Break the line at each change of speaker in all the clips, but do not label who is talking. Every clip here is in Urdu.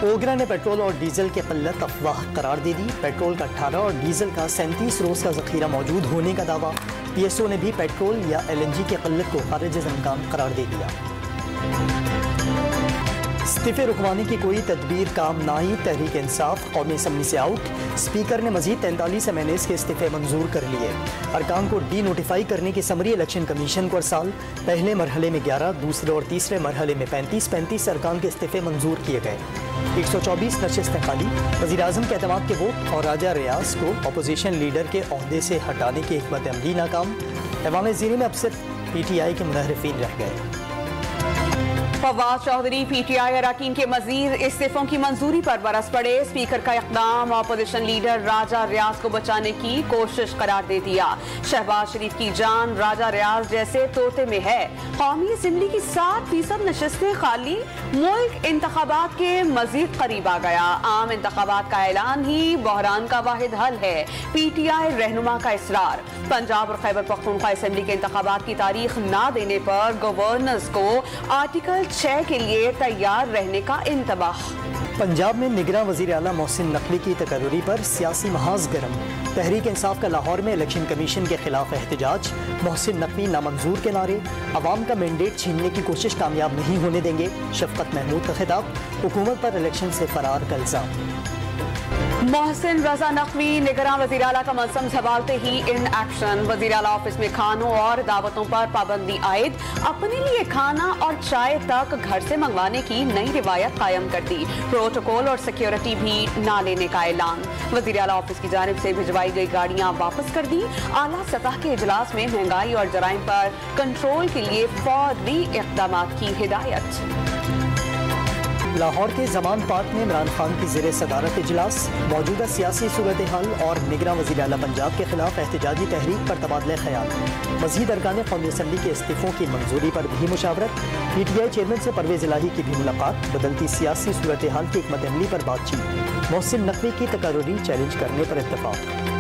اوگرا نے پیٹرول اور ڈیزل کی قلت افواہ قرار دے دی. پیٹرول کا 18 اور ڈیزل کا 37 روز کا ذخیرہ موجود ہونے کا دعویٰ. پی ایس او نے بھی پیٹرول یا ایل این جی کی قلت کو خارج از امکان قرار دے دیا. استعفے رکوانے کی کوئی تدبیر کام نہ آئی. تحریک انصاف قومی اسمبلی سے آؤٹ. اسپیکر نے مزید 43 ایم این ایز کے استعفے منظور کر لیے. ارکان کو ڈی نوٹیفائی کرنے کی سمری الیکشن کمیشن کو ارسال. پہلے مرحلے میں 11، دوسرے اور تیسرے مرحلے میں 35 ارکان کے استعفے منظور کیے گئے. 124 نشستیں خالی. وزیر اعظم کے اعتماد کے ووٹ اور راجہ ریاض کو اپوزیشن لیڈر کے عہدے سے ہٹانے کی حکمت عملی ناکام. ایوان وزیری میں اب صرف پی ٹی آئی کے منحرفین رہ گئے.
Fawad Chaudhry P T I اراکین کے مزید استعفوں کی منظوری پر برس پڑے. اسپیکر کا اقدام اپوزیشن لیڈر راجہ ریاض کو بچانے کی کوشش قرار دے دیا. شہباز شریف کی جان راجہ ریاض جیسے طوطے میں ہے. قومی اسمبلی کی 7% نشستیں خالی. ملک انتخابات کے مزید قریب آ گیا. عام انتخابات کا اعلان ہی بحران کا واحد حل ہے. پی ٹی آئی رہنما کا اصرار. پنجاب اور خیبر پختونخوا اسمبلی کے انتخابات کی تاریخ نہ دینے پر گورنرز کو آرٹیکل 6 کے لیے تیار رہنے کا انتباہ.
پنجاب میں نگراں وزیر اعلیٰ محسن نقوی کی تقرری پر سیاسی محاذ گرم. تحریک انصاف کا لاہور میں الیکشن کمیشن کے خلاف احتجاج. محسن نقوی نامنظور کے نعرے. عوام کا مینڈیٹ چھیننے کی کوشش کامیاب نہیں ہونے دیں گے. شفقت محمود کا خطاب. حکومت پر الیکشن سے فرار کا الزام.
محسن رضا نقوی نگراں وزیر اعلیٰ کا ملزم سنبھالتے ہی ان ایکشن. وزیر اعلیٰ آفس میں کھانوں اور دعوتوں پر پابندی عائد. اپنے لیے کھانا اور چائے تک گھر سے منگوانے کی نئی روایت قائم کر دی. پروٹوکول اور سیکیورٹی بھی نہ لینے کا اعلان. وزیر اعلیٰ آفس کی جانب سے بھجوائی گئی گاڑیاں واپس کر دی. اعلیٰ سطح کے اجلاس میں مہنگائی اور جرائم پر کنٹرول کے لیے فوری اقدامات کی ہدایت.
لاہور کے زمان پارک میں عمران خان کی زیر صدارت اجلاس. موجودہ سیاسی صورتحال اور نگراں وزیر اعلیٰ پنجاب کے خلاف احتجاجی تحریک پر تبادلہ خیال. مزید ارکان قومی اسمبلی کے استعفوں کی منظوری پر بھی مشاورت. پی ٹی آئی چیئرمین سے پرویز الہی کی بھی ملاقات. بدلتی سیاسی صورتحال کی حکمت عملی پر بات چیت. محسن نقوی کی تقرری چیلنج کرنے پر اتفاق.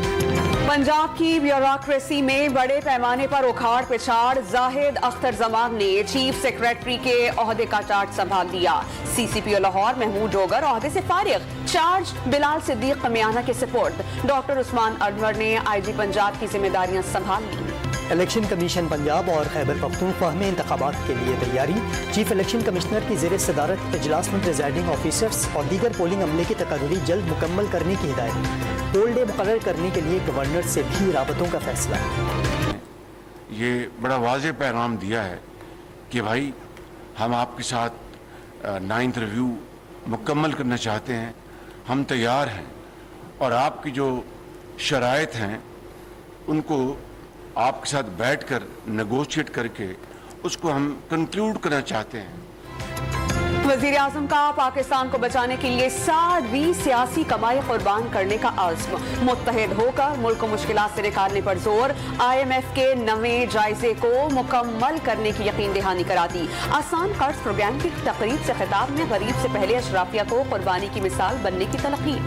پنجاب کی بیوروکریسی میں بڑے پیمانے پر اکھاڑ پچھاڑ. زاہد اختر زمان نے چیف سیکریٹری کے عہدے کا چارج سنبھال لیا. سی سی پی او لاہور محمود ڈوگر عہدے سے فارغ. چارج بلال صدیق قمیانہ کے سپرد. ڈاکٹر عثمان انور نے آئی جی پنجاب کی ذمہ داریاں سنبھال لی.
الیکشن کمیشن پنجاب اور خیبر پختونخوا میں انتخابات کے لیے تیاری. چیف الیکشن کمشنر کی زیر صدارت اجلاس میں پریزائڈنگ آفیسرز اور دیگر پولنگ عملے کی تقرری جلد مکمل کرنے کی ہدایت. پول ڈے مقرر کرنے کے لیے گورنر سے بھی رابطوں کا فیصلہ.
یہ بڑا واضح پیغام دیا ہے کہ بھائی ہم آپ کے ساتھ 9th ریویو مکمل کرنا چاہتے ہیں. ہم تیار ہیں اور آپ کی جو شرائط ہیں ان کو آپ کے ساتھ بیٹھ کر نیگوشیٹ کر کے اس کو ہم کنکلوڈ کرنا چاہتے ہیں.
وزیر اعظم کا پاکستان کو بچانے کے لیے ساری سیاسی کمائی قربان کرنے کا عزم. متحد ہو کر ملک کو مشکلات سے نکالنے پر زور. آئی ایم ایف کے نویں جائزے کو مکمل کرنے کی یقین دہانی کرا دی. آسان قرض پروگرام کی تقریب سے خطاب میں غریب سے پہلے اشرافیہ کو قربانی کی مثال بننے کی تلقین.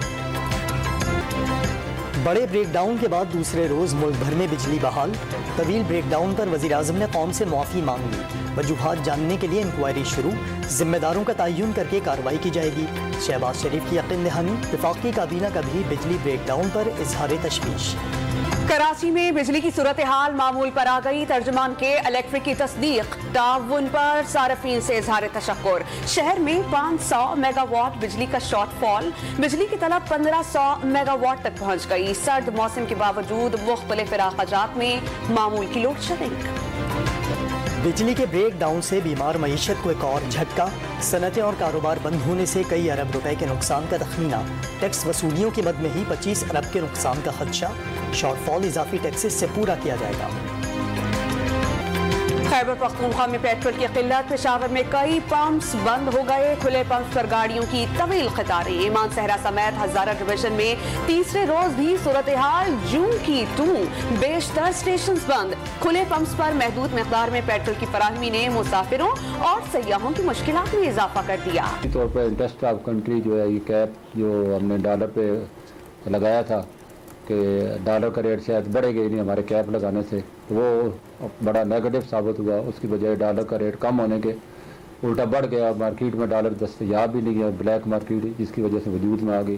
بڑے بریک ڈاؤن کے بعد دوسرے روز ملک بھر میں بجلی بحال. طویل بریک ڈاؤن پر وزیر اعظم نے قوم سے معافی مانگ لی. وجوہات جاننے کے لیے انکوائری شروع. ذمہ داروں کا تعین کر کے کارروائی کی جائے گی. شہباز شریف کی یقین دہانی. وفاقی کابینہ کا بھی بجلی بریک ڈاؤن پر اظہار تشویش.
کراچی میں بجلی کی صورتحال معمول پر آ گئی. ترجمان کے الیکٹرک کی تصدیق. تعاون پر صارفین سے اظہار تشکر. شہر میں 500 میگا واٹ بجلی کا شارٹ فال. بجلی کی طلب 1500 میگا واٹ تک پہنچ گئی. سرد موسم کے باوجود مختلف علاقات میں معمول کی لوڈ شیڈنگ.
بجلی کے بریک ڈاؤن سے بیمار معیشت کو ایک اور جھٹکا. صنعتیں اور کاروبار بند ہونے سے کئی ارب روپے کے نقصان کا تخمینہ. ٹیکس وصولیوں کی مد میں ہی 25 ارب کے نقصان کا خدشہ. شارٹ فال اضافی ٹیکسز سے پورا کیا جائے گا.
خیبر پختونخوا میں پیٹرول کی قلت. پشاور میں کئی پمپس بند ہو گئے. کھلے پمپس پر گاڑیوں کی طویل قطاریں. ایمان صحرا سمیت ہزارہ ڈویژن میں تیسرے روز بھی صورتحال جوں کی توں. بیشتر اسٹیشنز بند. کھلے پمپس پر محدود مقدار میں پیٹرول کی فراہمی نے مسافروں اور سیاحوں کی مشکلات میں اضافہ کر دیا.
طور پر انٹرسٹ آف کنٹری جو ہے یہ کیپ جو ہم نے ڈالر پہ لگایا تھا کہ ڈالر کا ریٹ شاید بڑھے گا نہیں ہمارے کیپ لگانے سے, تو وہ بڑا نیگیٹو ثابت ہوا. اس کی بجائے ڈالر کا ریٹ کم ہونے کے الٹا بڑھ گیا, مارکیٹ میں ڈالر دستیاب بھی نہیں ہے, بلیک مارکیٹ جس کی وجہ سے وجود میں آ گئی.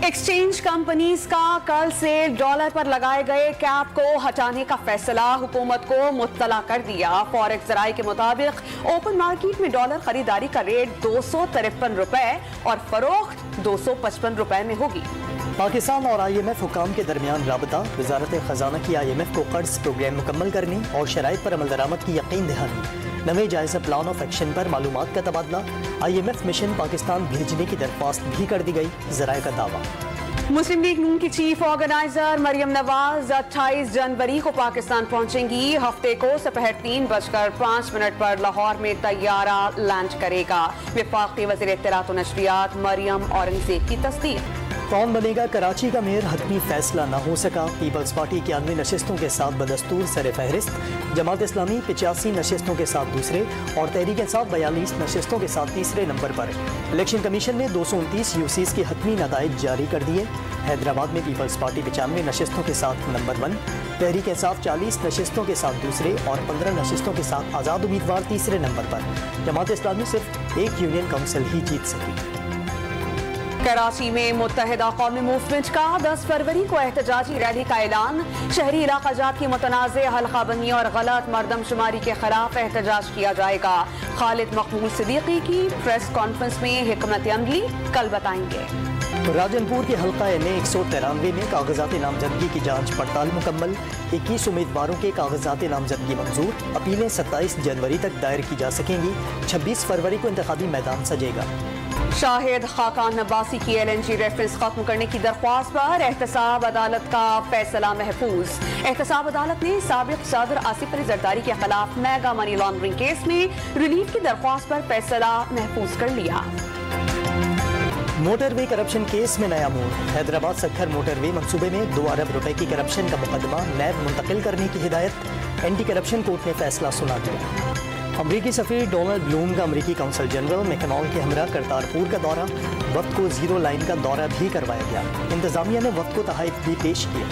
ایکسچینج کمپنیز کا کل سے ڈالر پر لگائے گئے کیپ کو ہٹانے کا فیصلہ حکومت کو مطلع کر دیا. فوریکس ذرائع کے مطابق اوپن مارکیٹ میں ڈالر خریداری کا ریٹ 253 روپے اور فروخت 255 روپے میں ہوگی.
پاکستان اور آئی ایم ایف حکام کے درمیان رابطہ. وزارت خزانہ کی آئی ایم ایف کو قرض پروگرام مکمل کرنے اور شرائط پر عمل درآمد کی یقین دہانی. نئے جائزہ پلان آف ایکشن پر معلومات کا تبادلہ. I M F mission Pakistan بھیجنے کی درخواست بھی کر دی گئی, ذرائع کا دعویٰ.
مسلم لیگ نون کی چیف آرگنائزر مریم نواز 28 جنوری کو پاکستان پہنچیں گی. ہفتے کو سپہر 3:05 پر لاہور میں طیارہ لینڈ کرے گا. وفاقی وزیر اطلاعات و نشریات مریم اورنگزیب کی تصدیق.
کون بنے گا کراچی کا میئر, حتمی فیصلہ نہ ہو سکا. پیپلز پارٹی 91 نشستوں کے ساتھ بدستور سر فہرست. جماعت اسلامی 85 نشستوں کے ساتھ دوسرے اور تحریک انصاف 42 نشستوں کے ساتھ تیسرے نمبر پر. الیکشن کمیشن نے 229 یو سیز کے حتمی نتائج جاری کر دیے. حیدرآباد میں پیپلز پارٹی 95 نشستوں کے ساتھ نمبر 1, تحریک انصاف 40 نشستوں کے ساتھ دوسرے اور 15 نشستوں کے ساتھ آزاد امیدوار تیسرے نمبر پر. جماعت اسلامی صرف ایک یونین کونسل ہی جیت سکی.
کراچی میں متحدہ قومی موومنٹ کا 10 فروری کو احتجاجی ریلی کا اعلان. شہری علاقہ جات کی متنازع حلقہ بندی اور غلط مردم شماری کے خلاف احتجاج کیا جائے گا. خالد مقبول صدیقی کی پریس کانفرنس میں حکمت عملی کل بتائیں گے.
راجن پور کے حلقہ ایم 193 میں کاغذات نامزدگی کی جانچ پڑتال مکمل. 21 امیدواروں کے کاغذات نامزدگی منظور. اپیلیں 27 جنوری تک دائر کی جا سکیں گی. 26 فروری کو انتخابی میدان سجے گا.
شاہد خاقان عباسی کی LNG ریفرنس ختم کرنے کی درخواست پر احتساب عدالت کا فیصلہ محفوظ. احتساب عدالت نے سابق صدر آصف علی زرداری کے خلاف میگا منی لانڈرنگ کیس میں ریلیف کی درخواست پر فیصلہ محفوظ کر لیا.
موٹر وے کرپشن کیس میں نیا موڑ. حیدرآباد سکھر موٹر وے منصوبے میں 2 ارب روپے کی کرپشن کا مقدمہ نیب منتقل کرنے کی ہدایت. اینٹی کرپشن کورٹ نے فیصلہ سنا دیا. امریکی سفیر ڈونلڈ بلوم کا امریکی کونسل جنرل میکنال کے ہمراہ کرتارپور کا دورہ. وفد کو زیرو لائن کا دورہ بھی کروایا گیا. انتظامیہ نے وفد کو تحائف بھی پیش کیے.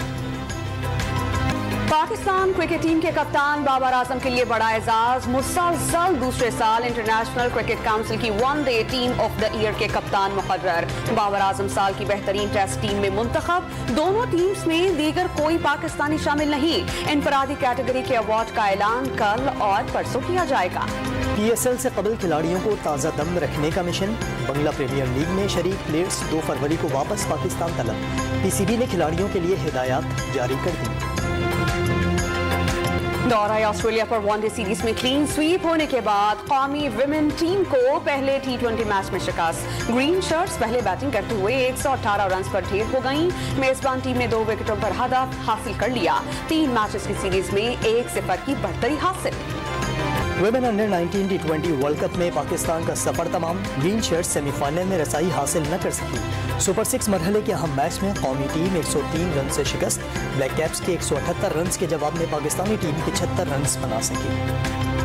پاکستان کرکٹ ٹیم کے کپتان بابر اعظم کے لیے بڑا اعزاز. مسلسل دوسرے سال انٹرنیشنل کرکٹ کونسل کی one day team of the year کے کپتان مقرر. بابر اعظم سال کی بہترین ٹیسٹ ٹیم میں منتخب. دونوں ٹیمز میں دیگر کوئی پاکستانی شامل نہیں. انفرادی کیٹیگری کے ایوارڈ کا اعلان کل اور پرسوں کیا جائے گا.
PSL سے قبل کھلاڑیوں کو تازہ دم رکھنے کا مشن. بنگلہ پریمیئر لیگ میں شریک پلیئرز 2 فروری کو واپس پاکستان طلب. PCB نے کھلاڑیوں کے لیے ہدایات جاری کر دی.
دورہ آسٹریلیا پر ون ڈے سیریز میں کلین سویپ ہونے کے بعد قومی ویمن ٹیم کو پہلے T20 میچ میں شکست. گرین شرٹس پہلے بیٹنگ کرتے ہوئے 118 رنز پر ڈھیر ہو گئیں. میزبان ٹیم نے 2 وکٹوں پر ہدف حاصل کر لیا. 3 میچز کی سیریز میں 1-0 کی بڑھتری حاصل.
Women under 19 T20 world cup میں پاکستان کا سفر تمام. گرین شرٹ سیمی فائنل میں رسائی حاصل نہ کر سکی. سپر 6 مرحلے کے اہم میچ میں قومی ٹیم 103 رن سے شکست. بلیک کیپس کے 178 رنز کے جواب میں پاکستانی ٹیم 75 رنز بنا سکی.